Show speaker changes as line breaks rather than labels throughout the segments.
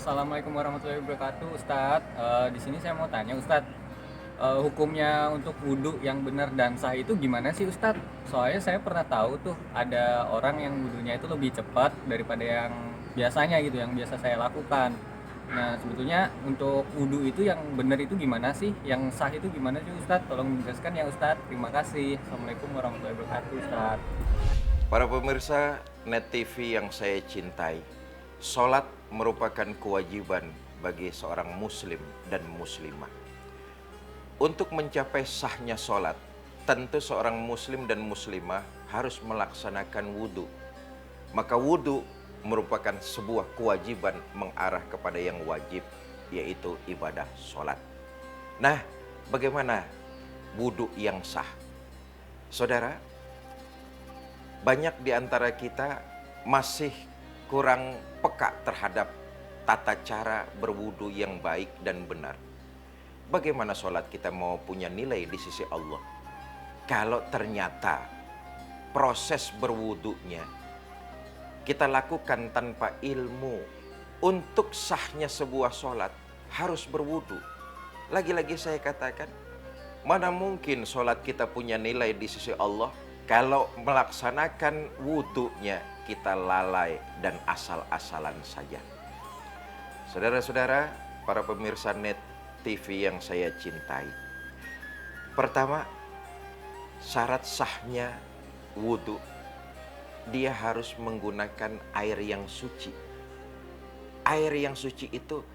Assalamualaikum warahmatullahi wabarakatuh, Ustadz. Di sini saya mau tanya, Ustadz, hukumnya untuk wudhu yang benar dan sah itu gimana sih, Ustadz? Soalnya saya pernah tahu tuh ada orang yang wudhunya itu lebih cepat daripada yang biasanya gitu, yang biasa saya lakukan. Nah, sebetulnya untuk wudhu itu yang benar itu gimana sih? Yang sah itu gimana sih, Ustadz? Tolong menjelaskan ya, Ustadz. Terima kasih. Assalamualaikum warahmatullahi wabarakatuh, Ustadz.
Para pemirsa Net TV yang saya cintai, sholat merupakan kewajiban bagi seorang muslim dan muslimah. Untuk mencapai sahnya sholat, tentu seorang muslim dan muslimah harus melaksanakan wudhu. Maka wudhu merupakan sebuah kewajiban mengarah kepada yang wajib, yaitu ibadah sholat. Nah, bagaimana wudhu yang sah? Saudara, banyak di antara kita masih kurang peka terhadap tata cara berwudu yang baik dan benar. Bagaimana sholat kita mau punya nilai di sisi Allah kalau ternyata proses berwudunya kita lakukan tanpa ilmu? Untuk sahnya sebuah sholat harus berwudu. Lagi-lagi saya katakan, mana mungkin sholat kita punya nilai di sisi Allah kalau melaksanakan wudhunya kita lalai dan asal-asalan saja. Saudara-saudara, para pemirsa Net TV yang saya cintai. Pertama, syarat sahnya wudhu, dia harus menggunakan air yang suci. Air yang suci itu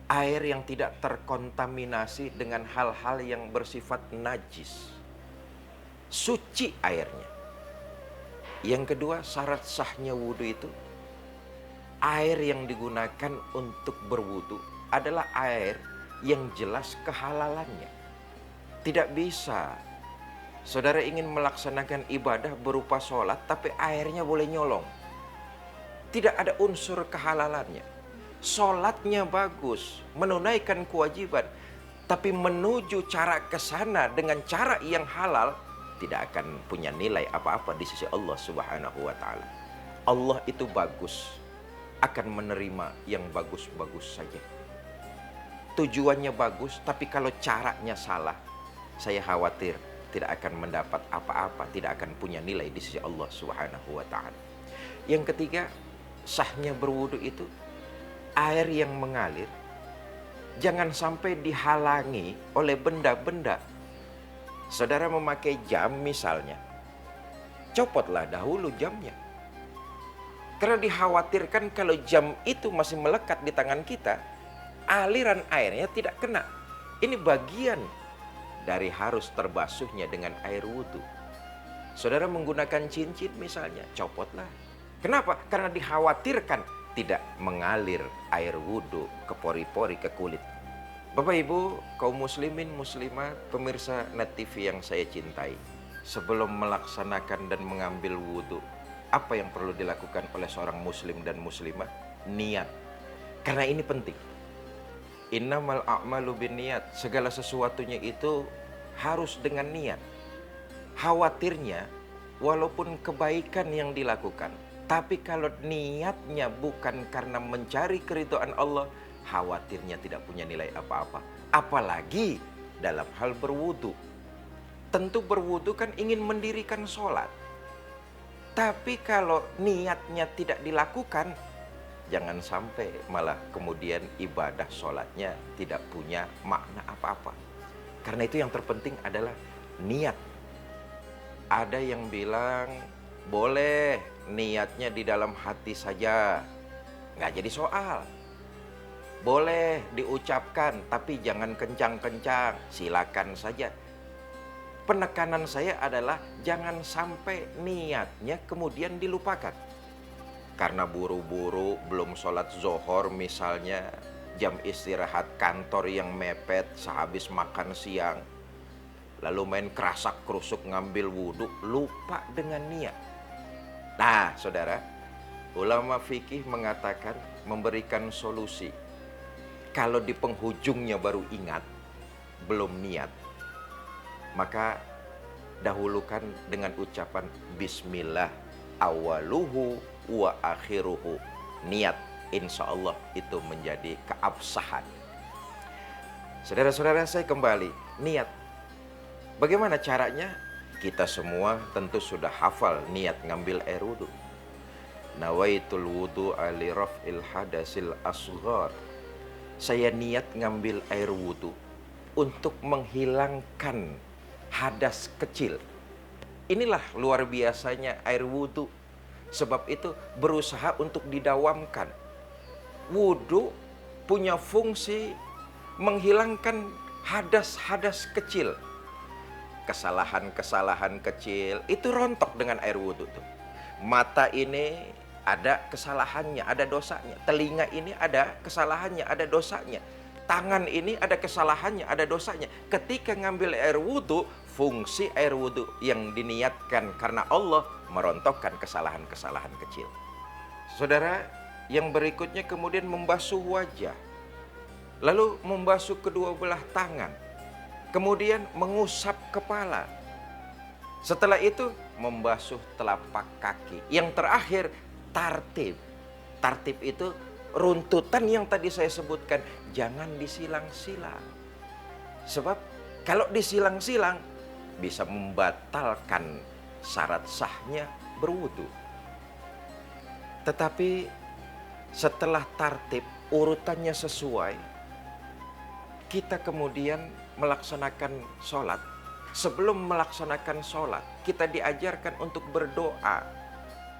air yang tidak terkontaminasi dengan hal-hal yang bersifat najis. Suci airnya. Yang kedua, syarat sahnya wudhu itu, air yang digunakan untuk berwudhu adalah air yang jelas kehalalannya. Tidak bisa saudara ingin melaksanakan ibadah berupa sholat tapi airnya boleh nyolong. Tidak ada unsur kehalalannya. Sholatnya bagus, menunaikan kewajiban, tapi menuju cara ke sana dengan cara yang halal tidak akan punya nilai apa-apa di sisi Allah Subhanahu wa taala. Allah itu bagus, akan menerima yang bagus-bagus saja. Tujuannya bagus, tapi kalau caranya salah, saya khawatir tidak akan mendapat apa-apa, tidak akan punya nilai di sisi Allah Subhanahu wa taala. Yang ketiga, sahnya berwudu itu air yang mengalir jangan sampai dihalangi oleh benda-benda. Saudara memakai jam misalnya, copotlah dahulu jamnya. Karena dikhawatirkan kalau jam itu masih melekat di tangan kita, aliran airnya tidak kena. Ini bagian dari harus terbasuhnya dengan air wudhu. Saudara menggunakan cincin misalnya, copotlah. Kenapa? Karena dikhawatirkan tidak mengalir air wudhu ke pori-pori, ke kulit. Bapak Ibu, kaum muslimin muslimat, pemirsa Net TV yang saya cintai, sebelum melaksanakan dan mengambil wudhu, apa yang perlu dilakukan oleh seorang muslim dan muslimah? Niat. Karena ini penting. Innamal a'malu binniyat. Segala sesuatunya itu harus dengan niat. Khawatirnya, walaupun kebaikan yang dilakukan, tapi kalau niatnya bukan karena mencari keridhaan Allah, khawatirnya tidak punya nilai apa-apa. Apalagi dalam hal berwudu. Tentu berwudu kan ingin mendirikan sholat. Tapi kalau niatnya tidak dilakukan, jangan sampai malah kemudian ibadah sholatnya tidak punya makna apa-apa. Karena itu yang terpenting adalah niat. Ada yang bilang boleh niatnya di dalam hati saja, nggak jadi soal. Boleh diucapkan tapi jangan kencang-kencang, silakan saja. Penekanan saya adalah jangan sampai niatnya kemudian dilupakan. Karena buru-buru belum sholat zuhur misalnya, jam istirahat kantor yang mepet sehabis makan siang, lalu main kerasak kerusuk ngambil wudhu, lupa dengan niat. Nah saudara, ulama fikih mengatakan, memberikan solusi. Kalau di penghujungnya baru ingat, belum niat, maka dahulukan dengan ucapan bismillah awaluhu wa akhiruhu. Niat insya Allah itu menjadi keabsahan. Saudara-saudara, saya kembali, niat. Bagaimana caranya? Kita semua tentu sudah hafal niat ngambil air wudhu. Nawaitul wudu'a li raf'il hadasil asghar. Saya niat ngambil air wudhu untuk menghilangkan hadas kecil. Inilah luar biasanya air wudhu. Sebab itu berusaha untuk didawamkan. Wudhu punya fungsi menghilangkan hadas-hadas kecil. Kesalahan-kesalahan kecil itu rontok dengan air wudhu tuh. Mata ini ada kesalahannya, ada dosanya. Telinga ini ada kesalahannya, ada dosanya. Tangan ini ada kesalahannya, ada dosanya. Ketika ngambil air wudhu, fungsi air wudhu yang diniatkan karena Allah merontokkan kesalahan-kesalahan kecil. Saudara, yang berikutnya kemudian membasuh wajah. Lalu membasuh kedua belah tangan. Kemudian mengusap kepala. Setelah itu membasuh telapak kaki. Yang terakhir tartib. Tartib itu runtutan yang tadi saya sebutkan. Jangan disilang-silang. Sebab kalau disilang-silang bisa membatalkan syarat sahnya berwudu. Tetapi setelah tartib urutannya sesuai, kita kemudian melaksanakan sholat. Sebelum melaksanakan sholat, kita diajarkan untuk berdoa.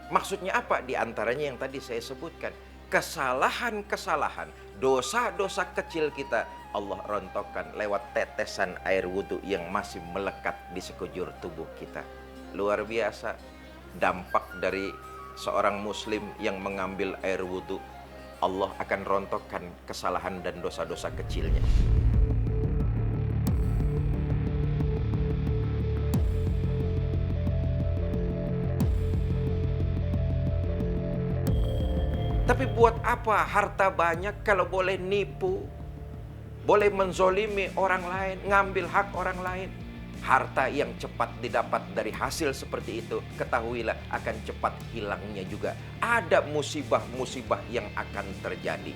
Maksudnya apa? Di antaranya yang tadi saya sebutkan. Kesalahan-kesalahan, dosa-dosa kecil kita, Allah rontokkan lewat tetesan air wudhu yang masih melekat di sekujur tubuh kita. Luar biasa dampak dari seorang muslim yang mengambil air wudhu. Allah akan rontokkan kesalahan dan dosa-dosa kecilnya. Tapi buat apa harta banyak kalau boleh nipu, boleh menzolimi orang lain, ngambil hak orang lain? Harta yang cepat didapat dari hasil seperti itu, ketahuilah akan cepat hilangnya juga. Ada musibah-musibah yang akan terjadi.